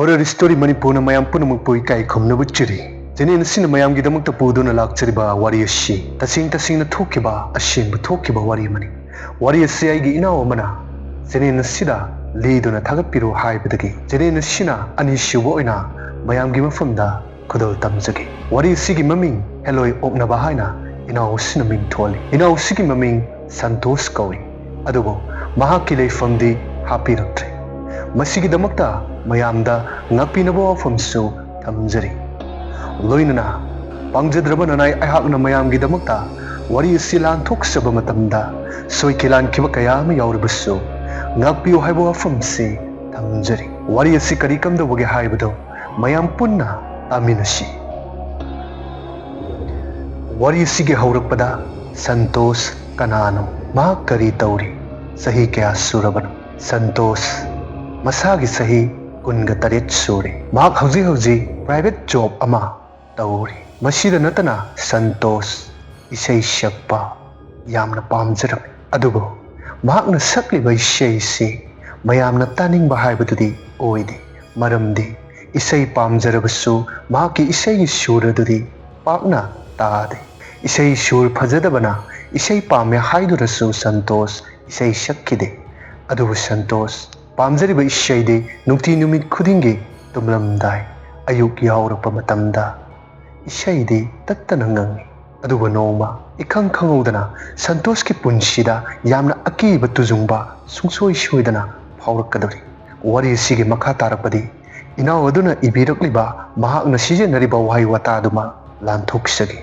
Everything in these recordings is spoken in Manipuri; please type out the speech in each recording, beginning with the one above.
Horror story Manipur mayam punamukpui kai khumna buchiri. Jene sin mayam gidamak tapuduna lakchariba wari ashi. Tasing na thokiba ashin bu thokiba wari mani. Wari asi ai gi inaw mana. Jene sida leaduna thagapiro haibadagi. Jene sina anishubo oina mayam gi mafamda kudol tamjagi. Wari asi gi maming heloi oknaba haina inaw sinaming tholi. Inaw sigi maming Santosh kawi. Adubo mahakki leifamdi hapiraktre. Masigidamakta mayamda ngakpinaba wafamsu tamjari. Loinana pangjadraba nanai aihakna mayamgidamakta wari asi lanthokchaba matamda soikilan kiba kaya ama yauribasu ngakpiyo haiba wafamsi tamjari. Wari asi kari kamdabage haibado mayam punna taminashi. Wari asigi haurakpada Santosh kanano mahak kari tauri sahi kaya surabano. Santosh masagi sahi kunga tarit suri. Mahak hauji private job ama tauri. Masida natana Santosh isai shakpa yamna pamjarami. Adugo mahakna sakliba isai si mayamna taningba haibadudi oidi. Maramdi isai pamjarabasu mahaki isai suradudi pakna taade. Isai sur phajadabana isai pamya haidurasu Santosh isai shakkide. Adugo Santosh pamjariba ishaide nukti numit khudingi tumlamdai ayuk yaurapa matamda ishaide tattana ngangi. Aduba noma ikhang khangudana Santosh ki punshida yamna akiba tujungba sungsoi soidana phaurakadori. Wari asigi makha tarakpadi inaw aduna ibirakliba mahakna sijenariba wahai wataduma lanthokisagi.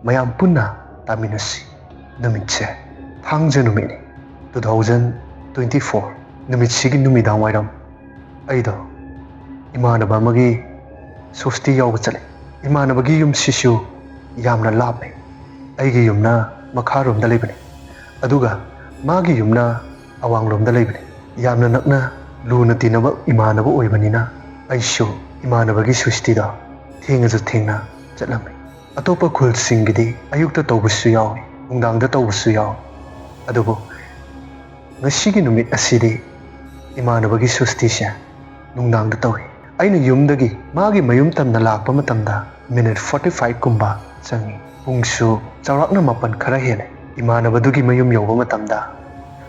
Mayam punna taminasi. Numitse thangja numini 2024 numit sigi numidang wairam aido imanaba magi sosti yawba chale. Imanabagi yum sishu yamna lape. Aigi yumna makharomda leibani. Aduga magi yumna awangromda leibani. Yamna nakna luna tinaba imanaba oibanina aishu imanabagi sustida thengasu thengna chatlami. Atopa khul singidi ayukta tawbasu yawi nungdangda tawbasu yawi. Adubo ngasigi numit asidi imanabagi sustisya nungdangda tawi. Aina yumdagi magi mayum tamna lakpa matamda minute 45 kumba changi. Pungsu chaurakna mapan khara hele. Imanabadugi mayum yawba matamda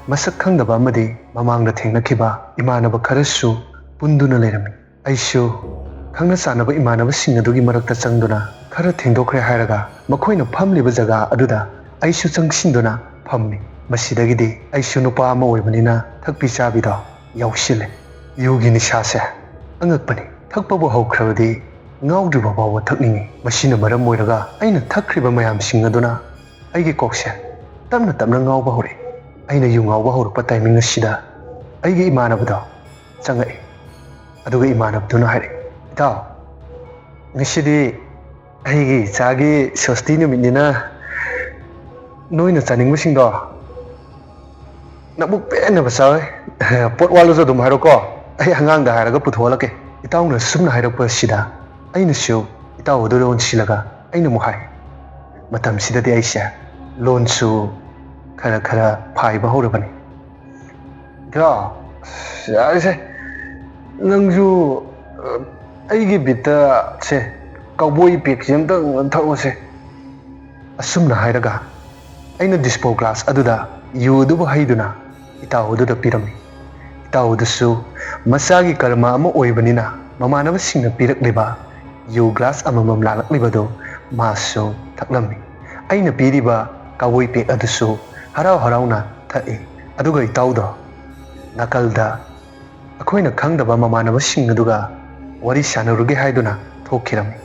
masak khangdaba amadi mamangda thengnakiba imanaba kharasu punduna leirami. Aishu khangna sanaba imanaba singadugi marakta changduna khara thengdokre hairaga makhoina phamliba jaga aduda aishu changsinduna phammi. Masidagidi aishu nupa ama oibanina thakpi chabido yawsile. Yugi nishase angakpani thakpabu haukrabadi ngaudriba bawa thakningi. Masina maram oiraga aina thakriba mayamsing aduna aigi kokse tamna ngauba hore. Aina yu ngauba horpa timing asida aigi imanabado changai. Aduga imanabduna haire itaw ngasidi aigi chagi sosti numitnina noina chaningmusingdo nabuk penaba sawe pot waluso dum hairoko ai hangangda hairaga putholake. Itawna sumna hairakpa sida aina shu itaw odon silaga aina muhai matam sidadi aisha lonsu khara phaiba horabani. Gra yaise nangju aigi bita se cowboy pik jemta thawase asumna hairaga aina dispo glass aduda yuduba haiduna itaw oduda pirami. Itaw odusu masagi karma ama oibanina mamanaba singna pirakliba yu glass amamam lalaklibado maso thaklammi. Aina piriba cowboy pik adusu harau na thai. Aduga itawdo nakalda akhoina khangdaba mamanaba singaduga wari sanaruge haiduna thokirami.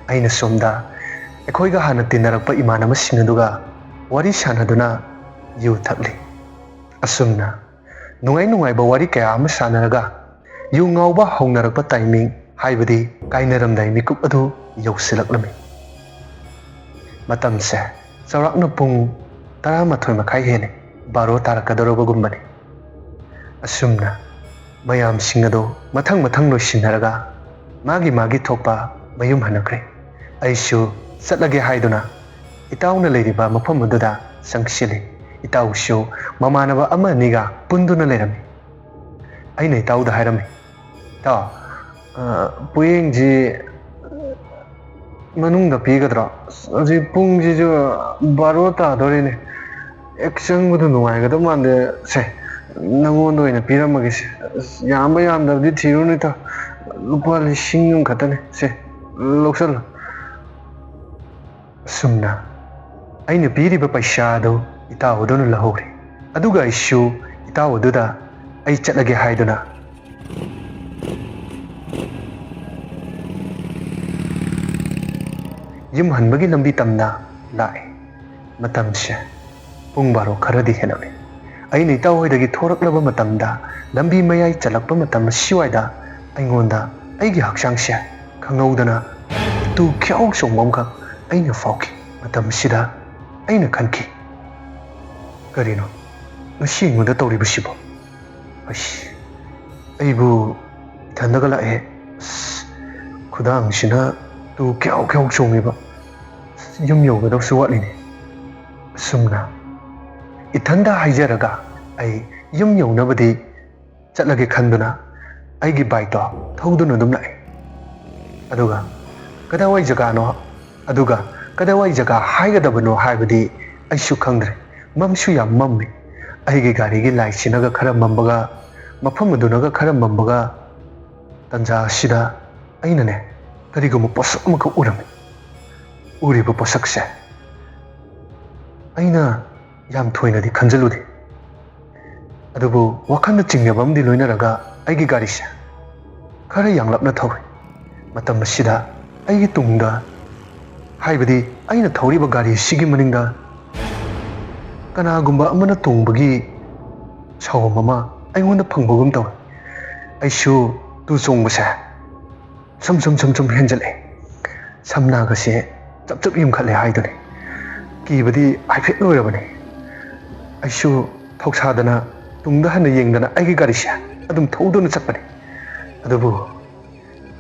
Aina somda ekhoiga hana tinarakpa imanaba singaduga wari sanaduna yu thakli. Asumna nungai ba wari kaya ama sanaraga yu ngauba hongnarakpa timing haibadi kainaramdai mikup adu yausilaklami. Matamse chaurakna pung 11 makhai hene baro tarakadorobagumbani. Asumna mayam singado mathang loisinaraga magi thokpa mayum hanakre. Aishu chatlage haiduna itawna leiriba mafam aduda sangsili. Itawshu mamanaba ama niga punduna leirami. Aina itawda hairami. Taw ꯄꯣꯌꯦꯡꯁꯤ ꯃꯅꯨꯡꯗ ꯄꯤꯒꯗ꯭ꯔꯣ? ꯍꯧꯖꯤꯛ ꯄꯨꯡꯁꯤꯁꯨ ꯕꯥꯔꯣ ꯇꯥꯗꯣꯔꯦꯅꯦ. ꯍꯦꯛ ꯆꯪꯕꯗꯣ ꯅꯨꯡꯉꯥꯏꯒꯗꯧ ꯃꯥꯟꯗꯦ. ꯁꯦ ꯅꯪꯉꯣꯟꯗ ꯑꯣꯏꯅ ꯄꯤꯔꯝꯃꯒꯦꯁꯦ. ꯌꯥꯝꯕ ꯌꯥꯝꯗꯕꯗꯤ ꯊꯤꯔꯨꯅꯨ ꯏꯇꯥꯎ. ꯂꯨꯄꯥ 1,000 ꯈꯛꯇꯅꯦ. ꯁꯦ ꯂꯧꯁꯜꯂꯣ. ꯑꯁꯨꯝꯅ ꯑꯩꯅ ꯄꯤꯔꯤꯕ ꯄꯩꯁꯥ ꯑꯗꯨ ꯏꯇꯥꯎ ꯑꯗꯨꯅ ꯂꯧꯍꯧꯔꯦ. ꯑꯗꯨꯒ ꯑꯩꯁꯨ ꯏꯇꯥꯎ ꯑꯗꯨꯗ ꯑꯩ ꯆꯠꯂꯒꯦ ꯍꯥꯏꯗꯨꯅ ꯌꯨꯝ ꯍꯟꯕꯒꯤ ꯂꯝꯕꯤ ꯇꯝꯅ ꯂꯥꯛꯑꯦ. ꯃꯇꯝꯁꯦ ꯄꯨꯡ ꯕꯥꯔꯣ ꯈꯔꯗꯤ ꯍꯦꯜꯂꯛꯂꯦ. ꯑꯩꯅ ꯏꯇꯥꯎ ꯍꯣꯏꯗꯒꯤ ꯊꯣꯔꯛꯂꯕ ꯃꯇꯝꯗ ꯂꯝꯕꯤ ꯃꯌꯥꯏ ꯆꯠꯂꯛꯄ ꯃꯇꯝ ꯑꯁꯤꯋꯥꯏꯗ ꯑꯩꯉꯣꯟꯗ ꯑꯩꯒꯤ ꯍꯛꯆꯥꯡꯁꯦ ꯈꯪꯍꯧꯗꯅ ꯇꯨ ꯈ꯭ꯌꯥꯎ ꯆꯣꯡꯕ ꯑꯃꯈꯛ ꯑꯩꯅ ꯐꯥꯎꯈꯤ. ꯃꯇꯝꯁꯤꯗ ꯑꯩꯅ ꯈꯟꯈꯤ, ꯀꯔꯤꯅꯣ ꯉꯁꯤ ꯑꯩꯉꯣꯟꯗ ꯇꯧꯔꯤꯕꯁꯤꯕꯣ? ꯑꯩꯕꯨ ꯏꯊꯟꯗꯒ ꯂꯥꯛꯑꯦ. ꯈꯨꯗꯥꯡꯁꯤꯅ ꯇꯨ ꯈ꯭ꯌꯥꯎ ꯈ꯭ꯌꯥꯎ ꯆꯣꯡꯉꯤꯕ. ꯌꯨꯝ ꯌꯧꯒꯗꯕꯁꯨ ꯋꯥꯠꯂꯤꯅꯦ. ꯑꯁꯨꯝꯅ ꯏꯊꯟꯗ ꯍꯥꯏꯖꯔꯒ ꯑꯩ ꯌꯨꯝ ꯌꯧꯅꯕꯗꯤ ꯆꯠꯂꯒꯦ ꯈꯟꯗꯨꯅ ꯑꯩꯒꯤ ꯕꯥꯏꯛꯇꯣ ꯊꯧꯗꯨꯅ ꯑꯗꯨꯝ ꯂꯥꯛꯑꯦ. ꯑꯗꯨꯒ ꯀꯗꯥꯏꯋꯥꯏ ꯖꯒꯥ ꯍꯥꯏꯒꯗꯕꯅꯣ ꯍꯥꯏꯕꯗꯤ ꯑꯩꯁꯨ ꯈꯪꯗ꯭ꯔꯦ. ꯃꯝꯁꯨ ꯌꯥꯝ ꯃꯝꯃꯤ. ꯑꯩꯒꯤ ꯒꯥꯔꯤꯒꯤ ꯂꯥꯏꯠꯁꯤꯅꯒ ꯈꯔ ꯃꯝꯕꯒ, ꯃꯐꯝ ꯑꯗꯨꯅꯒ ꯈꯔ ꯃꯝꯕꯒ, ꯇꯟꯖꯥ ꯑꯁꯤꯗ ꯑꯩꯅꯅꯦ ꯀꯔꯤꯒꯨꯝꯕ ꯄꯣꯠꯁꯛ ꯑꯃꯈꯛ ꯎꯔꯝꯃꯤ. ꯎꯔꯤꯕ ꯄꯣꯠꯁꯛꯁꯦ ꯑꯩꯅ ꯌꯥꯝ ꯊꯣꯏꯅꯗꯤ ꯈꯟꯖꯜꯂꯨꯗꯦ. ꯑꯗꯨꯕꯨ ꯋꯥꯈꯜꯗ ꯆꯤꯡꯅꯕ ꯑꯃꯗꯤ ꯂꯣꯏꯅꯔꯒ ꯑꯩꯒꯤ ꯒꯥꯔꯤꯁꯦ ꯈꯔ ꯌꯥꯡꯂꯞꯅ ꯊꯧꯏ. ꯃꯇꯝ ꯑꯁꯤꯗ ꯑꯩꯒꯤ ꯇꯨꯡꯗ, ꯍꯥꯏꯕꯗꯤ ꯑꯩꯅ ꯊꯧꯔꯤꯕ ꯒꯥꯔꯤ ꯑꯁꯤꯒꯤ ꯃꯅꯤꯡꯗ ꯀꯅꯥꯒꯨꯝꯕ ꯑꯃꯅ ꯇꯣꯡꯕꯒꯤ ꯁꯥꯎꯝ ꯑꯃ ꯑꯩꯉꯣꯟꯗ ꯐꯪꯕꯒꯨꯝ ꯇꯧꯏ. ꯑꯩꯁꯨ ꯇꯨ ꯆꯣꯡꯕꯁꯦ ꯁꯨꯝ ꯍꯦꯟꯖꯜꯂꯛꯑꯦ. ꯁꯝꯅꯥꯒꯁꯦ ꯆꯞ ꯌꯨꯝꯈꯠꯂꯦ ꯍꯥꯏꯗꯨꯅꯤ. ꯀꯤꯕꯗꯤ ꯍꯥꯏꯐꯦꯠ ꯂꯣꯏꯔꯕꯅꯤ. ꯑꯩꯁꯨ ꯊꯧꯁꯥꯗꯅ ꯇꯨꯡꯗ ꯍꯟꯅ ꯌꯦꯡꯗꯅ ꯑꯩꯒꯤ ꯒꯥꯔꯤꯁꯦ ꯑꯗꯨꯝ ꯊꯧꯗꯨꯅ ꯆꯠꯄꯅꯤ. ꯑꯗꯨꯕꯨ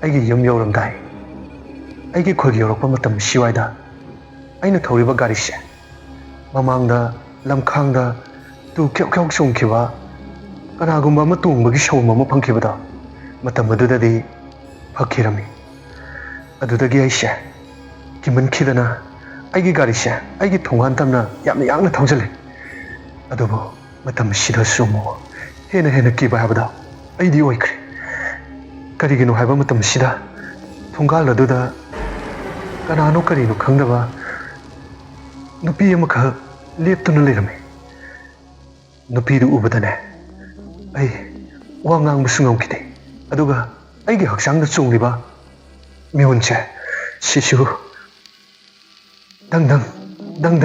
ꯑꯩꯒꯤ ꯌꯨꯝ ꯌꯧꯔꯝꯗꯥꯏ, ꯑꯩꯒꯤ ꯈꯨꯜ ꯌꯧꯔꯛꯄ ꯃꯇꯝ ꯁꯤꯋꯥꯏꯗ ꯑꯩꯅ ꯊꯧꯔꯤꯕ ꯒꯥꯔꯤꯁꯦ ꯃꯃꯥꯡꯗ ꯂꯝꯈꯥꯡꯗ ꯇꯨ ꯈ꯭ꯌꯥꯎ ꯆꯣꯡꯈꯤꯕ ꯀꯅꯥꯒꯨꯝꯕ ꯑꯃ ꯇꯣꯡꯕꯒꯤ ꯁꯥꯎꯝ ꯑꯃ ꯐꯪꯈꯤꯕꯗꯣ, ꯃꯇꯝ ꯑꯗꯨꯗꯗꯤ ꯐꯈꯤꯔꯝꯃꯤ. ꯑꯗꯨꯗꯒꯤ ꯑꯩꯁꯦ ꯀꯤꯃꯟꯈꯤꯗꯅ ꯑꯩꯒꯤ ꯒꯥꯔꯤꯁꯦ ꯑꯩꯒꯤ ꯊꯣꯡꯒꯥꯟ ꯇꯝꯅ ꯌꯥꯝꯅ ꯌꯥꯡꯅ ꯊꯧꯖꯤꯜꯂꯦ. ꯑꯗꯨꯕꯨ ꯃꯇꯝ ꯑꯁꯤꯗꯁꯨ ꯑꯃꯨꯛ ꯍꯦꯟꯅ ꯀꯤꯕ ꯍꯥꯏꯕꯗꯣ ꯑꯩꯗꯤ ꯑꯣꯏꯈ꯭ꯔꯦ. ꯀꯔꯤꯒꯤꯅꯣ ꯍꯥꯏꯕ ꯃꯇꯝ ꯑꯁꯤꯗ ꯊꯣꯡꯒꯥꯜ ꯑꯗꯨꯗ ꯀꯅꯥꯅꯣ ꯀꯔꯤꯅꯣ ꯈꯪꯗꯕ ꯅꯨꯄꯤ ꯑꯃꯈꯛ ꯂꯦꯞꯇꯨꯅ ꯂꯩꯔꯝꯃꯤ. ꯅꯨꯄꯤꯗꯨ ꯎꯕꯗꯅꯦ ꯑꯩ ꯋꯥ ꯉꯥꯡꯕꯁꯨ ꯉꯝꯈꯤꯗꯦ. ꯑꯗꯨꯒ ꯑꯩꯒꯤ ꯍꯛꯆꯥꯡꯗ ꯆꯣꯡꯂꯤꯕ ꯃꯤꯍꯨꯟꯁꯦ ꯁꯤꯁꯨ ꯗꯪ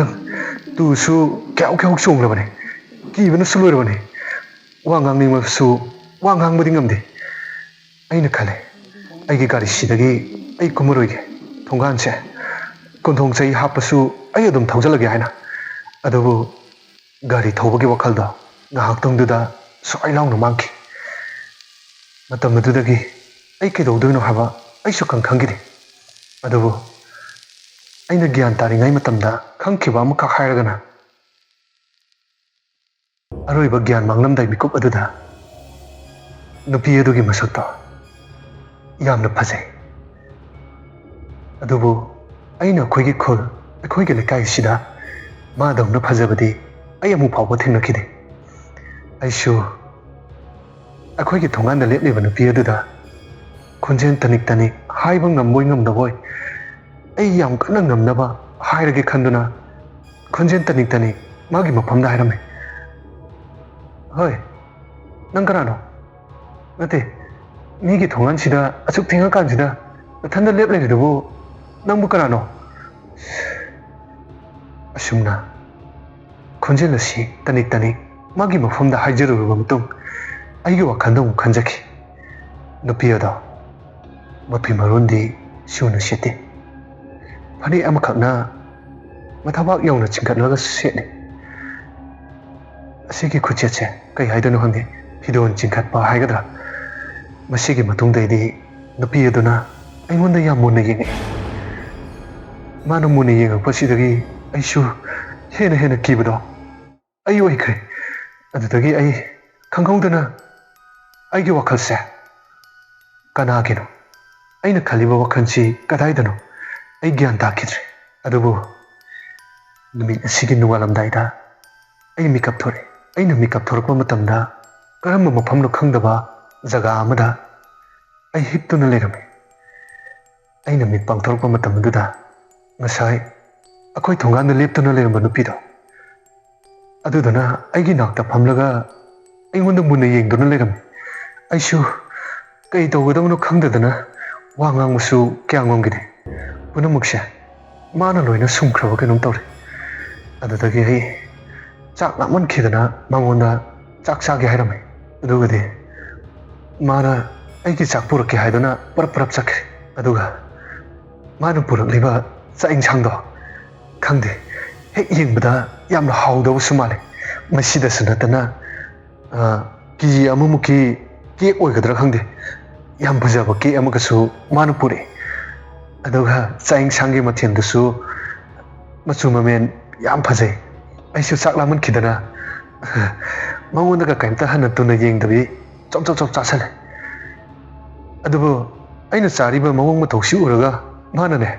ꯇꯨꯁꯨ ꯈ꯭ꯌꯥꯎ ꯆꯣꯡꯂꯕꯅꯦ. ꯀꯤꯕꯅꯁꯨ ꯂꯣꯏꯔꯕꯅꯦ. ꯋꯥ ꯉꯥꯡꯅꯤꯡꯕꯁꯨ ꯋꯥ ꯉꯥꯡꯕꯗꯤ ꯉꯝꯗꯦ. ꯑꯩꯅ ꯈꯜꯂꯦ, ꯑꯩꯒꯤ ꯒꯥꯔꯤꯁꯤꯗꯒꯤ ꯑꯩ ꯀꯨꯝꯃꯔꯣꯏꯒꯦ. ꯊꯣꯡꯒꯥꯟꯁꯦ ꯀꯣꯟꯊꯣꯡ ꯆꯩ ꯍꯥꯞꯄꯁꯨ ꯑꯩ ꯑꯗꯨꯝ ꯊꯧꯖꯜꯂꯒꯦ ꯍꯥꯏꯅ. ꯑꯗꯨꯕꯨ ꯒꯥꯔꯤ ꯊꯧꯕꯒꯤ ꯋꯥꯈꯜꯗꯣ ꯉꯥꯏꯍꯥꯛꯇꯪꯗꯨꯗ ꯁ꯭ꯋꯥꯏ ꯂꯥꯎꯅ ꯃꯥꯡꯈꯤ. ꯃꯇꯝ ꯑꯗꯨꯗꯒꯤ ꯑꯩ ꯀꯩꯗꯧꯗꯣꯏꯅꯣ ꯍꯥꯏꯕ ꯑꯩꯁꯨ ꯈꯪꯈꯤꯗꯦ. ꯑꯗꯨꯕꯨ ꯑꯩꯅ ꯒ꯭ꯌꯥꯟ ꯇꯥꯔꯤꯉꯩ ꯃꯇꯝꯗ ꯈꯪꯈꯤꯕ ꯑꯃꯈꯛ ꯍꯥꯏꯔꯒꯅ, ꯑꯔꯣꯏꯕ ꯒ꯭ꯌꯥꯟ ꯃꯥꯡꯂꯝꯗꯥꯏ ꯃꯤꯀꯨꯞ ꯑꯗꯨꯗ ꯅꯨꯄꯤ ꯑꯗꯨꯒꯤ ꯃꯁꯛꯇꯣ ꯌꯥꯝꯅ ꯐꯖꯩ. ꯑꯗꯨꯕꯨ ꯑꯩꯅ ꯑꯩꯈꯣꯏꯒꯤ ꯈꯨꯜ, ꯑꯩꯈꯣꯏꯒꯤ ꯂꯩꯀꯥꯏꯁꯤꯗ ꯃꯥꯗꯧꯅ ꯐꯖꯕꯗꯤ ꯑꯩ ꯑꯃꯨꯛ ꯐꯥꯎꯕ ꯊꯦꯡꯅꯈꯤꯗꯦ. ꯑꯩꯁꯨ ꯑꯩꯈꯣꯏꯒꯤ ꯊꯣꯡꯒꯥꯟꯗ ꯂꯦꯞꯂꯤꯕ ꯅꯨꯄꯤ ꯑꯗꯨꯗ ꯈꯣꯟꯖꯦꯜ ꯇꯅꯤꯛ ꯍꯥꯏꯕ ꯉꯝꯕꯣꯏ ꯉꯝꯗꯕꯣꯏ ꯑꯩ ꯌꯥꯝ ꯀꯟꯅ ꯉꯝꯅꯕ ꯍꯥꯏꯔꯒꯦ ꯈꯟꯗꯨꯅ ꯈꯣꯟꯖꯦꯜ ꯇꯅꯤꯛ ꯃꯥꯒꯤ ꯃꯐꯝꯗ ꯍꯥꯏꯔꯝꯃꯤ. ꯍꯣꯏ, ꯅꯪ ꯀꯅꯥꯅꯣ? ꯅꯠꯇꯦ, ꯃꯤꯒꯤ ꯊꯣꯡꯒꯥꯟꯁꯤꯗ ꯑꯁꯨꯛ ꯊꯦꯡꯉꯀꯥꯟꯁꯤꯗ ꯅꯊꯟꯗ ꯂꯦꯞ ꯂꯩꯔꯤꯗꯨꯕꯨ ꯅꯪꯕꯨ ꯀꯅꯥꯅꯣ? ꯑꯁꯨꯝꯅ ꯈꯣꯟꯖꯦꯜ ꯑꯁꯤ ꯇꯅꯤꯛ ꯃꯥꯒꯤ ꯃꯐꯝꯗ ꯍꯥꯏꯖꯔꯨꯔꯕ ꯃꯇꯨꯡ ꯑꯩꯒꯤ ꯋꯥꯈꯜꯗ ꯑꯃꯨꯛ ꯈꯟꯖꯈꯤ. ꯅꯨꯄꯤ ꯑꯗꯣ ꯃꯐꯤ ꯃꯔꯣꯟꯗꯤ ꯁꯨꯅ ꯁꯦꯠꯇꯦ. ꯐꯅꯦꯛ ꯑꯃꯈꯛꯅ ꯃꯊꯕꯥꯛ ꯌꯧꯅ ꯆꯤꯡꯈꯠꯂꯒ ꯁꯦꯠꯂꯤ. ꯑꯁꯤꯒꯤ ꯈꯨꯆꯦꯠꯁꯦ ꯀꯩ ꯍꯥꯏꯗꯣꯏꯅꯣ ꯈꯪꯗꯦ. ꯐꯤꯗꯣꯟ ꯆꯤꯡꯈꯠꯄ ꯍꯥꯏꯒꯗ꯭ꯔꯥ. ꯃꯁꯤꯒꯤ ꯃꯇꯨꯡꯗꯩꯗꯤ ꯅꯨꯄꯤ ꯑꯗꯨꯅ ꯑꯩꯉꯣꯟꯗ ꯌꯥꯝ ꯃꯨꯟꯅ ꯌꯦꯡꯉꯛꯏ. ꯃꯥꯅ ꯃꯨꯟꯅ ꯌꯦꯡꯉꯛꯄꯁꯤꯗꯒꯤ ꯑꯩꯁꯨ ꯍꯦꯟꯅ ꯀꯤꯕꯗꯣ ꯑꯩ ꯑꯣꯏꯈ꯭ꯔꯦ. ꯑꯗꯨꯗꯒꯤ ꯑꯩ ꯈꯪꯍꯧꯗꯅ ꯑꯩꯒꯤ ꯋꯥꯈꯜꯁꯦ ꯀꯅꯥꯒꯤꯅꯣ ꯑꯩꯅ ꯈꯜꯂꯤꯕ ꯋꯥꯈꯜꯁꯤ ꯀꯗꯥꯏꯗꯅꯣ ꯑꯩ ꯒ꯭ꯌꯥꯟ ꯇꯥꯈꯤꯗ꯭ꯔꯦ ꯑꯗꯨꯕꯨ ꯅꯨꯃꯤꯠ ꯑꯁꯤꯒꯤ ꯅꯣꯡꯉꯥꯜꯂꯝꯗꯥꯏꯗ ꯑꯩ ꯃꯤꯀꯞ ꯊꯣꯔꯛꯑꯦ ꯑꯩꯅ ꯃꯤꯀꯞ ꯊꯣꯔꯛꯄ ꯃꯇꯝꯗ ꯀꯔꯝꯕ ꯃꯐꯝꯅꯣ ꯈꯪꯗꯕ ꯖꯒꯥ ꯑꯃꯗ ꯑꯩ ꯍꯤꯞꯇꯨꯅ ꯂꯩꯔꯝꯃꯤ ꯑꯩꯅ ꯃꯤꯠ ꯄꯥꯡꯊꯣꯔꯛꯄ ꯃꯇꯝ ꯑꯗꯨꯗ ꯉꯁꯥꯏ ꯑꯩꯈꯣꯏ ꯊꯣꯡꯒꯥꯟꯗ ꯂꯦꯞꯇꯨꯅ ꯂꯩꯔꯝꯕ ꯅꯨꯄꯤꯗꯣ ꯑꯗꯨꯗꯨꯅ ꯑꯩꯒꯤ ꯅꯥꯛꯇ ꯐꯝꯂꯒ ꯑꯩꯉꯣꯟꯗ ꯃꯨꯟꯅ ꯌꯦꯡꯗꯨꯅ ꯂꯩꯔꯝꯃꯤ ꯑꯩꯁꯨ ꯀꯩ ꯇꯧꯒꯗꯕꯅꯣ ꯈꯪꯗꯗꯅ ꯋꯥ ꯉꯥꯡꯕꯁꯨ ꯀꯌꯥ ꯉꯝꯈꯤꯗꯦ ꯄꯨꯝꯅꯃꯛꯁꯦ ꯃꯥꯅ ꯂꯣꯏꯅ ꯁꯨꯝꯈ꯭ꯔꯕ ꯀꯩꯅꯣꯝ ꯇꯧꯔꯦ ꯑꯗꯨꯗꯒꯤ ꯑꯩ ꯆꯥꯛ ꯂꯥꯝꯃꯟꯈꯤꯗꯅ ꯃꯉꯣꯟꯗ ꯆꯥꯛ ꯆꯥꯒꯦ ꯍꯥꯏꯔꯝꯃꯤ ꯑꯗꯨꯒꯗꯤ ꯃꯥꯅ ꯑꯩꯒꯤ ꯆꯥꯛ ꯄꯨꯔꯛꯀꯦ ꯍꯥꯏꯗꯨꯅ ꯄꯔꯞ ꯆꯠꯈ꯭ꯔꯦ ꯑꯗꯨꯒ ꯃꯥꯅ ꯄꯨꯔꯛꯂꯤꯕ ꯆꯥꯛ ꯏꯟꯁꯥꯡꯗꯣ ꯈꯪꯗꯦ ꯍꯦꯛ ꯌꯦꯡꯕꯗ ꯌꯥꯝꯅ ꯍꯥꯎꯗꯧꯕꯁꯨ ꯃꯥꯜꯂꯦ ꯃꯁꯤꯗꯁꯨ ꯅꯠꯇꯅ ꯀꯦꯖꯤ ꯑꯃꯃꯨꯛꯀꯤ ꯀꯦꯛ ꯑꯣꯏꯒꯗ꯭ꯔꯥ ꯈꯪꯗꯦ ꯌꯥꯝ ꯐꯖꯕ ꯀꯦꯛ ꯑꯃꯒꯁꯨ ꯃꯥꯅ ꯄꯨꯔꯛꯑꯦ ꯑꯗꯨꯒ ꯆꯥꯛ ꯏꯟꯁꯥꯡꯒꯤ ꯃꯊꯦꯜꯗꯨꯁꯨ ꯃꯆꯨ ꯃꯃꯦꯟ ꯌꯥꯝ ꯐꯖꯩ ꯑꯩꯁꯨ ꯆꯥꯛ ꯂꯥꯝꯃꯟꯈꯤꯗꯅ ꯃꯉꯣꯟꯗꯒ ꯀꯩꯝꯇ ꯍꯟꯅ ꯇꯨꯅ ꯌꯦꯡꯗꯕꯤ ꯆꯣꯞ ꯆꯥꯁꯜꯂꯦ ꯑꯗꯨꯕꯨ ꯑꯩꯅ ꯆꯥꯔꯤꯕ ꯃꯑꯣꯡ ꯃꯇꯧꯁꯤ ಉರꯒ ꯃꯥꯅꯅꯦ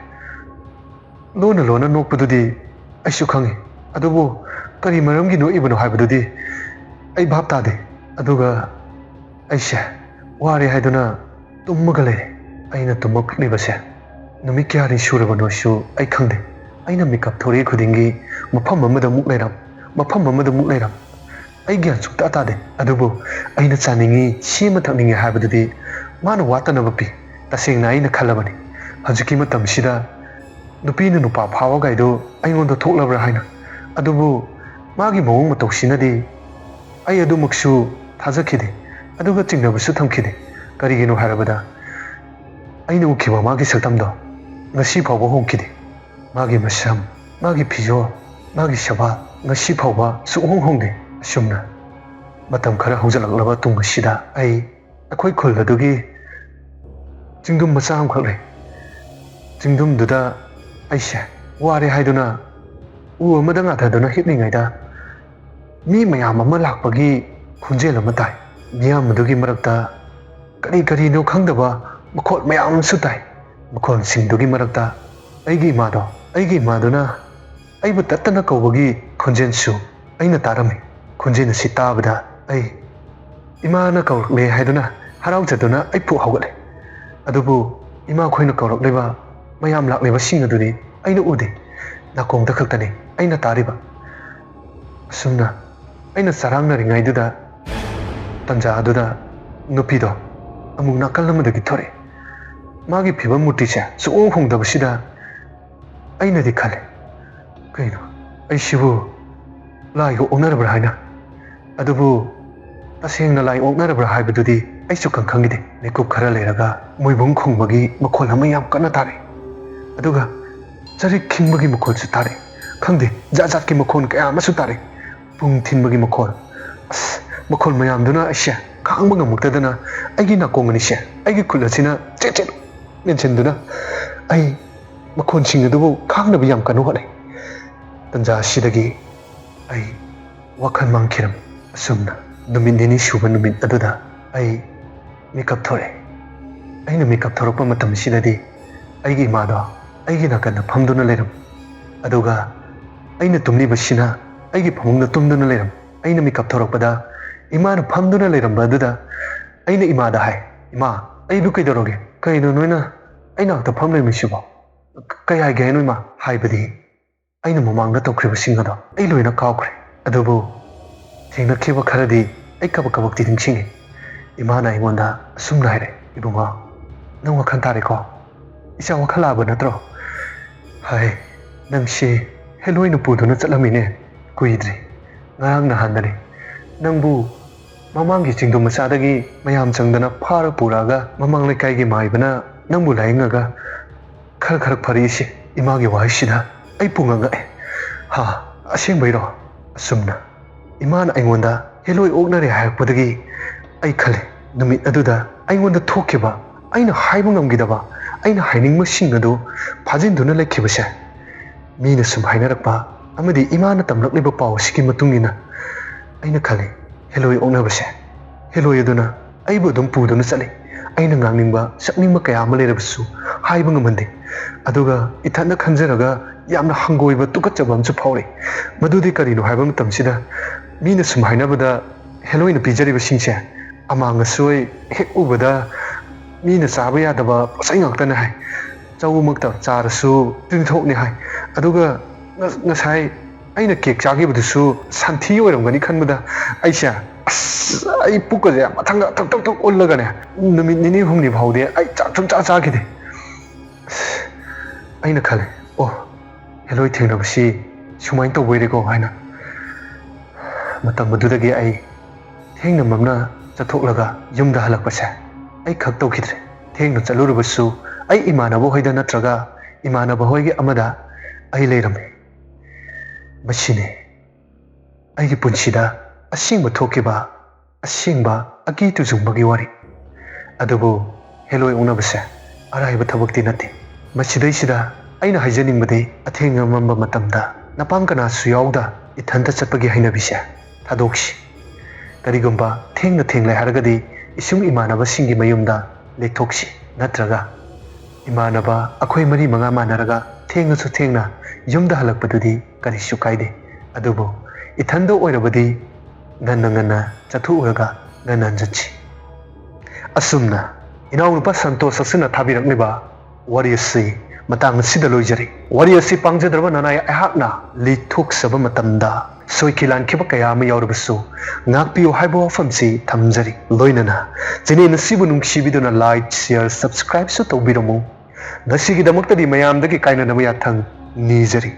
ꯂꯣꯟꯅ ꯅꯣꯛꯄꯗꯨꯗꯤ ꯑꯩꯁꯨ ꯈꯪꯉꯤ ꯑꯗꯨꯕꯨ ꯀꯔꯤ ꯃꯔꯝꯒꯤ ꯅꯣꯛꯏꯕꯅꯣ ꯍꯥꯏꯕꯗꯨꯗꯤ ꯑꯩ ꯚꯥꯞ ꯇꯥꯗꯦ ꯑꯗꯨꯒ ꯑꯩꯁꯦ ꯋꯥꯔꯦ ꯍꯥꯏꯗꯨꯅ ꯇꯨꯝꯃꯒ ꯂꯩꯔꯦ ꯑꯩꯅ ꯇꯨꯝꯃꯛꯂꯤꯕꯁꯦ ꯅꯨꯃꯤꯠ ꯀꯌꯥꯅꯤ ꯁꯨꯔꯕꯅꯣꯁꯨ ꯑꯩ ꯈꯪꯗꯦ ꯑꯩꯅ ꯃꯤꯀꯞ ꯊꯣꯔꯛꯏ ꯈꯨꯗꯤꯡꯒꯤ ꯃꯐꯝ ꯑꯃꯗ ꯑꯃꯨꯛ ꯂꯩꯔꯝ ꯃꯐꯝ ꯑꯃꯗ ꯑꯃꯨꯛ ꯂꯩꯔꯝ ꯑꯩ ꯒ꯭ꯌꯥꯟ ꯁꯨꯛꯇꯥ ꯇꯥꯗꯦ ꯑꯗꯨꯕꯨ ꯑꯩꯅ ꯆꯥꯅꯤꯡꯉꯤ ꯁꯤꯃ ꯊꯛꯅꯤꯡꯉꯤ ꯍꯥꯏꯕꯗꯨꯗꯤ ꯃꯥꯅ ꯋꯥꯠꯇꯅꯕ ꯄꯤ ꯇꯁꯦꯡꯅ ꯑꯩꯅ ꯈꯜꯂꯕꯅꯤ ꯍꯧꯖꯤꯛꯀꯤ ꯃꯇꯝꯁꯤꯗ ꯅꯨꯄꯤꯅ ꯅꯨꯄꯥ ꯐꯥꯕꯒꯥꯏꯗꯣ ꯑꯩꯉꯣꯟꯗ ꯊꯣꯛꯂꯕ꯭ꯔꯥ ꯍꯥꯏꯅ ꯑꯗꯨꯕꯨ ꯃꯥꯒꯤ ꯃꯑꯣꯡ ꯃꯇꯧꯁꯤꯅꯗꯤ ꯑꯩ ꯑꯗꯨꯃꯛꯁꯨ ꯊꯥꯖꯈꯤꯗꯦ ꯑꯗꯨꯒ ꯆꯤꯡꯅꯕꯁꯨ ꯊꯝꯈꯤꯗꯦ ꯀꯔꯤꯒꯤꯅꯣ ꯍꯥꯏꯔꯕꯗ ꯑꯩꯅ ꯎꯈꯤꯕ ꯃꯥꯒꯤ ꯁꯛꯇꯝꯗꯣ ꯉꯁꯤ ꯐꯥꯎꯕ ꯍꯣꯡꯈꯤꯗꯦ ꯃꯥꯒꯤ ꯃꯁꯝ ꯃꯥꯒꯤ ꯐꯤꯖꯣꯜ ꯃꯥꯒꯤ ꯁꯕꯥꯜ ꯉꯁꯤ ꯐꯥꯎꯕ ꯁꯨꯛꯍꯣꯡ ꯍꯣꯡꯗꯦ ꯑꯁꯨꯝꯅ ꯃꯇꯝ ꯈꯔ ꯍꯧꯖꯤꯜꯂꯛꯂꯕ ꯇꯨꯡ ꯑꯁꯤꯗ ꯑꯩꯈꯣꯏ ꯈꯨꯜ ꯑꯗꯨꯒꯤ ꯆꯤꯡꯗꯨꯝ ꯃꯆꯥ ꯑꯃꯈꯛ ꯂꯩ ꯆꯤꯡꯗꯨꯝꯗꯨꯗ ꯑꯩꯁꯦ ꯋꯥꯔꯦ ꯍꯥꯏꯗꯨꯅ ꯎ ꯑꯃꯗ ꯉꯥꯊꯗꯨꯅ ꯍꯤꯞꯂꯤꯉꯩꯗ ꯃꯤ ꯃꯌꯥꯝ ꯑꯃ ꯂꯥꯛꯄꯒꯤ ꯈꯣꯟꯖꯦꯜ ꯑꯃ ꯇꯥꯏ ꯃꯤꯌꯥꯝ ꯑꯗꯨꯒꯤ ꯃꯔꯛꯇ ꯀꯔꯤꯅꯣ ꯈꯪꯗꯕ ꯃꯈꯣꯜ ꯃꯌꯥꯝ ꯑꯃꯁꯨ ꯇꯥꯏ ꯃꯈꯣꯜꯁꯤꯡꯗꯨꯒꯤ ꯃꯔꯛꯇ ꯑꯩꯒꯤ ꯏꯃꯥꯗꯨꯅ ꯑꯩꯕꯨ ꯇꯠꯇꯅ ꯀꯧꯕꯒꯤ ꯈꯣꯟꯖꯦꯜꯁꯨ ꯑꯩꯅ ꯇꯥꯔꯝꯃꯤ ꯈꯣꯟꯖꯦꯜ ꯑꯁꯤ ꯇꯥꯕꯗ ꯑꯩ ꯏꯃꯥꯅ ꯀꯧꯔꯛꯂꯦ ꯍꯥꯏꯗꯨꯅ ꯍꯔꯥꯎꯖꯗꯨꯅ ꯑꯩ ꯄꯨꯛ ꯍꯧꯒꯠꯂꯦ ꯑꯗꯨꯕꯨ ꯏꯃꯥꯈꯣꯏꯅ ꯀꯧꯔꯛꯂꯤꯕ ꯃꯌꯥꯝ ꯂꯥꯛꯂꯤꯕꯁꯤꯡ ꯑꯗꯨꯗꯤ ꯑꯩꯅ ꯎꯗꯦ ꯅꯥꯀꯣꯡꯗ ꯈꯛꯇꯅꯤ ꯑꯩꯅ ꯇꯥꯔꯤꯕ ꯑꯁꯨꯝꯅ ꯑꯩꯅ ꯆꯔꯥꯡꯅꯔꯤꯉꯩꯗꯨꯗ ꯇꯟꯖꯥ ꯑꯗꯨꯗ ꯅꯨꯄꯤꯗꯣ ꯑꯃꯨꯛ ꯅꯥꯀꯜ ꯑꯃꯗꯒꯤ ꯊꯣꯔꯛꯑꯦ ꯃꯥꯒꯤ ꯐꯤꯕꯝ ꯃꯨꯔꯇꯤꯁꯦ ꯁꯨꯛꯍꯣꯡ ꯍꯣꯡꯗꯕꯁꯤꯗ ꯑꯩꯅꯗꯤ ꯈꯜꯂꯦ ꯀꯩꯅꯣ ꯑꯩꯁꯤꯕꯨ ꯂꯥꯏꯒ ꯑꯣꯛꯅꯔꯕ꯭ꯔꯥ ꯍꯥꯏꯅ ꯑꯗꯨꯕꯨ ꯇꯁꯦꯡꯅ ꯂꯥꯏ ꯑꯣꯛꯅꯔꯕ꯭ꯔꯥ ꯍꯥꯏꯕꯗꯨꯗꯤ ꯑꯩꯁꯨ ꯈꯪꯈꯤꯗꯦ ꯃꯤꯀꯨꯞ ꯈꯔ ꯂꯩꯔꯒ ꯃꯣꯏꯕꯨꯡ ꯈꯨꯡꯕꯒꯤ ꯃꯈꯣꯜ ꯑꯃ ꯌꯥꯝ ꯀꯟꯅ ꯇꯥꯔꯛꯏ ꯑꯗꯨꯒ ꯆꯔꯤꯛ ꯈꯤꯡꯕꯒꯤ ꯃꯈꯣꯜꯁꯨ ꯇꯥꯔꯛꯏ ꯈꯪꯗꯦ ꯖꯥꯠꯀꯤ ꯃꯈꯣꯜ ꯀꯌా ꯑꯃꯁꯨ ꯇꯥꯔꯛꯏ ꯄꯨꯡ ꯊꯤꯟꯕꯒꯤ ꯃꯈꯣꯜ ꯃꯈꯣꯜ ꯃꯌꯥꯝꯗꯨꯅ ꯑꯩꯁꯦ ꯈꯥꯡꯕ ꯉꯝꯃꯛꯇꯗꯅ ꯑꯩꯒꯤ ꯅꯥꯀꯣꯡ ꯑꯅꯤꯁꯦ ꯑꯩꯒꯤ ꯈꯨꯠ ꯑꯁꯤꯅ ꯆꯦꯠ ꯃꯦꯟꯁꯤꯟꯗꯨꯅ ꯑꯩ ꯃꯈꯣꯜꯁꯤꯡ ꯑꯗꯨꯕꯨ ꯈꯥꯡꯅꯕ ꯌꯥꯝ ꯀꯟꯅ ꯍꯣꯠꯅꯩ ꯇꯟꯖꯥ ꯑꯁꯤꯗꯒꯤ ꯑꯩ ꯋꯥꯈꯜ ꯃꯥꯡꯈꯤꯔꯝꯃꯤ ꯑꯁꯨꯝꯅ ꯅꯨꯃꯤꯠ ꯅꯤꯅꯤ ꯁꯨꯕ ꯅꯨꯃꯤꯠ ꯑꯗꯨꯗ ꯑꯩ ꯃꯤꯀꯞ ꯊꯣꯔꯛꯑꯦ ꯑꯩꯅ ꯃꯤꯀꯞ ꯊꯣꯔꯛꯄ ꯃꯇꯝꯁꯤꯗꯗꯤ ꯑꯩꯒꯤ ꯏꯃꯥꯗꯣ ꯑꯩꯒꯤ ꯅꯥꯀꯟꯗ ꯐꯝꯗꯨꯅ ꯂꯩꯔꯝꯃꯤ ꯑꯗꯨꯒ ꯑꯩꯅ ꯇꯨꯝꯂꯤꯕꯁꯤꯅ ꯑꯩꯒꯤ ꯐꯃꯨꯡꯗ ꯇꯨꯝꯗꯨꯅ ꯂꯩꯔꯝꯃꯤ ꯑꯩꯅ ꯃꯤꯀꯞ ꯊꯣꯔꯛꯄꯗ ꯏꯃꯥꯅ ꯐꯝꯗꯨꯅ ꯂꯩꯔꯝꯕ ꯑꯗꯨꯗ ꯑꯩꯅ ꯏꯃꯥꯗ ꯍꯥꯏ ꯏꯃꯥ ꯑꯩꯕꯨ ꯀꯩꯗꯧꯔꯒꯦ ꯀꯩꯅꯣ ꯅꯣꯏꯅ ꯑꯩ ꯅꯥꯛꯇ ꯐꯝ ꯂꯩꯔꯝꯃꯤꯁꯤꯕꯣ ꯀꯩ ꯍꯥꯏꯒꯦ ꯍꯥꯏꯅꯣ ꯏꯃꯥ ꯍꯥꯏꯕꯗꯤ ꯑꯩꯅ ꯃꯃꯥꯡꯗ ꯇꯧꯈ꯭ꯔꯤꯕꯁꯤꯡ ꯑꯗꯣ ꯑꯩ ꯂꯣꯏꯅ ꯀꯥꯎꯈ꯭ꯔꯦ ꯑꯗꯨꯕꯨ ꯊꯦꯡꯅꯈꯤꯕ ꯈꯔꯗꯤ ꯑꯩ ꯀꯕꯛꯇꯤ ꯅꯤꯡꯁꯤꯡꯉꯤ ꯏꯃꯥꯅ ꯑꯩꯉꯣꯟꯗ ꯑꯁꯨꯝꯅ ꯍꯥꯏꯔꯦ ꯏꯕꯨꯡꯉꯣ ꯅꯪ ꯋꯥꯈꯜ ꯇꯥꯔꯦꯀꯣ ꯏꯆꯥ ꯋꯥꯈꯜ ꯂꯥꯛꯑꯕ ꯅꯠꯇ꯭ꯔꯣ ꯍꯥꯏ ꯅꯪꯁꯤ ꯍꯦꯂꯣꯏꯅ ꯄꯨꯗꯨꯅ ꯆꯠꯂꯝꯃꯤꯅꯦ ꯀꯨꯏꯗ꯭ꯔꯤ ꯉꯔꯥꯡ ꯅꯍꯥꯟꯗꯅꯤ ꯅꯪꯕꯨ ꯃꯃꯥꯡꯒꯤ ꯆꯤꯡꯗꯨꯝ ꯃꯆꯥꯗꯒꯤ ꯃꯌꯥꯝ ꯆꯪꯗꯅ ꯐꯥꯔ ꯄꯨꯔꯛꯑꯒ ꯃꯃꯥꯡ ꯂꯩꯀꯥꯏꯒꯤ ꯃꯥꯏꯕꯅ ꯅꯪꯕꯨ ꯂꯥꯌꯦꯡꯉꯒ ꯈꯔ ꯐꯔꯛꯏꯁꯤ ꯏꯃꯥꯒꯤ ꯋꯥꯍꯩꯁꯤꯗ ꯑꯩ ꯄꯨꯡꯉꯛꯑꯦ ꯑꯁꯦꯡꯕꯩꯔꯣ ꯑꯁꯨꯝꯅ ꯏꯃꯥꯅ ꯑꯩꯉꯣꯟꯗ ꯍꯦꯂꯣꯏ ꯑꯣꯛꯅꯔꯦ ꯍꯥꯏꯔꯛꯄꯗꯒꯤ ꯑꯩ ꯈꯜꯂꯦ ꯅꯨꯃꯤꯠ ꯑꯗꯨꯗ ꯑꯩꯉꯣꯟꯗ ꯊꯣꯛꯈꯤꯕ ꯑꯩꯅ ꯍꯥꯏꯕ ꯉꯝꯈꯤꯗꯕ ꯑꯩꯅ ꯍꯥꯏꯅꯤꯡꯕꯁꯤꯡ ꯑꯗꯨ ꯐꯥꯖꯤꯟꯗꯨꯅ ꯂꯩꯈꯤꯕꯁꯦ ꯃꯤꯅ ꯁꯨꯝ ꯍꯥꯏꯅꯔꯛꯄ ꯑꯃꯗꯤ ꯏꯃꯥꯅ ꯇꯝꯂꯛꯂꯤꯕ ꯄꯥꯎ ꯑꯁꯤꯒꯤ ꯃꯇꯨꯡ ꯏꯟꯅ ꯑꯩꯅ ꯈꯜꯂꯤ ꯍꯦꯂꯣꯏ ꯑꯣꯛꯅꯕꯁꯦ ꯍꯦꯂꯣꯏ ꯑꯗꯨꯅ ꯑꯩꯕꯨ ꯑꯗꯨꯝ ꯄꯨꯗꯨꯅ ꯆꯠꯂꯤ ꯑꯩꯅ ꯉꯥꯡꯅꯤꯡꯕ ꯁꯛꯅꯤꯡꯕ ꯀꯌꯥ ꯑꯃ ꯂꯩꯔꯕꯁꯨ ꯍꯥꯏꯕ ꯉꯝꯍꯟꯗꯦ ꯑꯗꯨꯒ ꯏꯊꯟꯗ ꯈꯟꯖꯔꯒ ꯌꯥꯝꯅ ꯍꯪꯒꯣꯏꯕ ꯇꯨꯀꯠꯆꯕ ꯑꯃꯁꯨ ꯐꯥꯎꯔꯤ ꯃꯗꯨꯗꯤ ꯀꯔꯤꯅꯣ ꯍꯥꯏꯕ ꯃꯇꯝꯁꯤꯗ ꯃꯤꯅ ꯁꯨꯝ ꯍꯥꯏꯅꯕꯗ ꯍꯦꯂꯣꯏꯅ ꯄꯤꯖꯔꯤꯕꯁꯤꯡꯁꯦ ꯑꯃꯥꯡ ꯑꯁꯣꯏ ꯍꯦꯛ ꯎꯕꯗ ꯃꯤꯅ ꯆꯥꯕ ꯌꯥꯗꯕ ꯄꯣꯠꯆꯩ ꯉꯥꯛꯇꯅ ꯍꯥꯏ ꯆꯧꯃꯛꯇ ꯆꯥꯔꯁꯨ ꯇꯤꯟꯊꯣꯛꯅꯤ ꯍꯥꯏ ꯑꯗꯨꯒ ꯉꯁꯥꯏ ꯑꯩꯅ ꯀꯦꯛ ꯆꯥꯈꯤꯕꯗꯨꯁꯨ ꯁꯟꯊꯤ ꯑꯣꯏꯔꯝꯒꯅꯤ ꯈꯟꯕꯗ ꯑꯩꯁꯦ ꯑꯁ ꯑꯩ ꯄꯨꯛꯀꯁꯦ ꯃꯊꯪꯒ ꯊꯛ ꯊꯛ ꯊꯛ ꯎꯜꯂꯒꯅꯦ ꯅꯨꯃꯤꯠ ꯅꯤꯅꯤ ꯍꯨꯝꯅꯤ ꯐꯥꯎꯗꯤ ꯑꯩ ꯆꯥꯛ ꯁꯨꯡꯆꯥ ꯆꯥꯈꯤꯗꯦ ꯑꯩꯅ ꯈꯜꯂꯦ ꯑꯣ ꯍꯦꯂꯣꯏ ꯊꯦꯡꯅꯕꯁꯤ ꯁꯨꯃꯥꯏꯅ ꯇꯧꯕꯣꯏꯔꯦꯀꯣ ꯍꯥꯏꯅ ꯃꯇꯝ ꯑꯗꯨꯗꯒꯤ ꯑꯩ ꯊꯦꯡꯅ ꯃꯝꯅ ꯆꯠꯊꯣꯛꯂꯒ ꯌꯨꯝꯗ ꯍꯜꯂꯛꯄꯁꯦ ꯑꯩ ꯈꯛ ꯇꯧꯈꯤꯗ꯭ꯔꯦ ꯊꯦꯡꯅ ꯆꯠꯂꯨꯔꯕꯁꯨ ꯑꯩ ꯏꯃꯥꯟꯅꯕ ꯍꯣꯏꯗ ꯅꯠꯇ꯭ꯔꯒ ꯏꯃꯥꯟꯅꯕ ꯍꯣꯏꯒꯤ ꯑꯃꯗ ꯑꯩ ꯂꯩꯔꯝꯃꯤ ꯃꯁꯤꯅꯤ ꯑꯩꯒꯤ ꯄꯨꯟꯁꯤꯗ ꯑꯁꯦꯡꯕ ꯊꯣꯛꯈꯤꯕ ꯑꯁꯦꯡꯕ ꯑꯀꯤ ꯇꯨꯖꯨꯡꯕꯒꯤ ꯋꯥꯔꯤ ꯑꯗꯨꯕꯨ ꯍꯦꯂꯣꯏ ꯎꯅꯕꯁꯦ ꯑꯔꯥꯏꯕ ꯊꯕꯛꯇꯤ ꯅꯠꯇꯦ ꯃꯁꯤꯗꯩꯁꯤꯗ ꯑꯩꯅ ꯍꯥꯏꯖꯅꯤꯡꯕꯗꯤ ꯑꯊꯦꯡꯉꯃꯝꯕ ꯃꯇꯝꯗ ꯅꯄꯥꯝ ꯀꯅꯥꯁꯨ ꯌꯥꯎꯗ ꯏꯊꯟꯇ ꯆꯠꯄꯒꯤ ꯍꯩꯅꯕꯤꯁꯦ ꯊꯥꯗꯣꯛꯁꯤ ꯀꯔꯤꯒꯨꯝꯕ ꯊꯦꯡꯅ ꯊꯦꯡꯂꯦ ꯍꯥꯏꯔꯒꯗꯤ ꯏꯁꯨꯡ ꯏꯃꯥꯟꯅꯕꯁꯤꯡꯒꯤ ꯃꯌꯨꯝꯗ ꯂꯦꯛꯊꯣꯛꯁꯤ ꯅꯠꯇ꯭ꯔꯒ ꯏꯃꯥꯟꯅꯕ ꯑꯩꯈꯣꯏ 4-5 ꯃꯥꯟꯅꯔꯒ ꯊꯦꯡꯉꯁꯨ ꯊꯦꯡꯅ ꯌꯨꯝꯗ ꯍꯜꯂꯛꯄꯗꯨꯗꯤ ꯀꯔꯤꯁꯨ ꯀꯥꯏꯗꯦ ꯑꯗꯨꯕꯨ ꯏꯊꯟꯗ ꯑꯣꯏꯔꯕꯗꯤ ꯉꯟꯅ ꯆꯠꯊꯣꯛꯎꯔꯒ ꯉꯟꯅ ꯍꯟꯖꯤꯟꯁꯤ ꯑꯁꯨꯝꯅ ꯏꯅꯥꯎꯅꯨꯄꯥ ꯁꯟꯇꯣꯁ ꯑꯁꯤꯅ ꯊꯥꯕꯤꯔꯛꯂꯤꯕ ꯋꯥꯔꯤ ꯑꯁꯤ ꯃꯇꯥꯡ ꯑꯁꯤꯗ ꯂꯣꯏꯖꯔꯤ ꯋꯥꯔꯤ ꯑꯁꯤ ꯄꯥꯡꯖꯗ꯭ꯔꯕ ꯅꯅꯥꯏ ꯑꯩꯍꯥꯛꯅ ꯂꯤꯊꯣꯛꯆꯕ ꯃꯇꯝꯗ ꯁꯣꯏꯈꯤ ꯂꯥꯟꯈꯤꯕ ꯀꯌా ꯑꯃ ꯌꯥꯎꯔꯕꯁꯨ ꯉꯥꯛꯄꯤꯌꯨ ꯍꯥꯏꯕ ꯋꯥꯐꯝꯁꯤ ꯊꯝꯖꯔꯤ ꯂꯣꯏꯅꯅ ꯆꯦꯅꯦꯜ ꯑꯁꯤꯕꯨ ꯅꯨꯡꯁꯤꯕꯤꯗꯨꯅ ꯂꯥꯏꯛ ꯁꯤꯌꯔ ꯁꯕꯁꯀ꯭ꯔꯥꯏꯕꯁꯨ ꯇꯧꯕꯤꯔꯝꯃꯨ ꯉꯁꯤꯒꯤꯗꯃꯛꯇꯗꯤ ꯃꯌꯥꯝꯗꯒꯤ ꯀꯥꯏꯅꯅꯕ ꯌꯥꯊꯪ ꯅꯤꯖꯔꯤ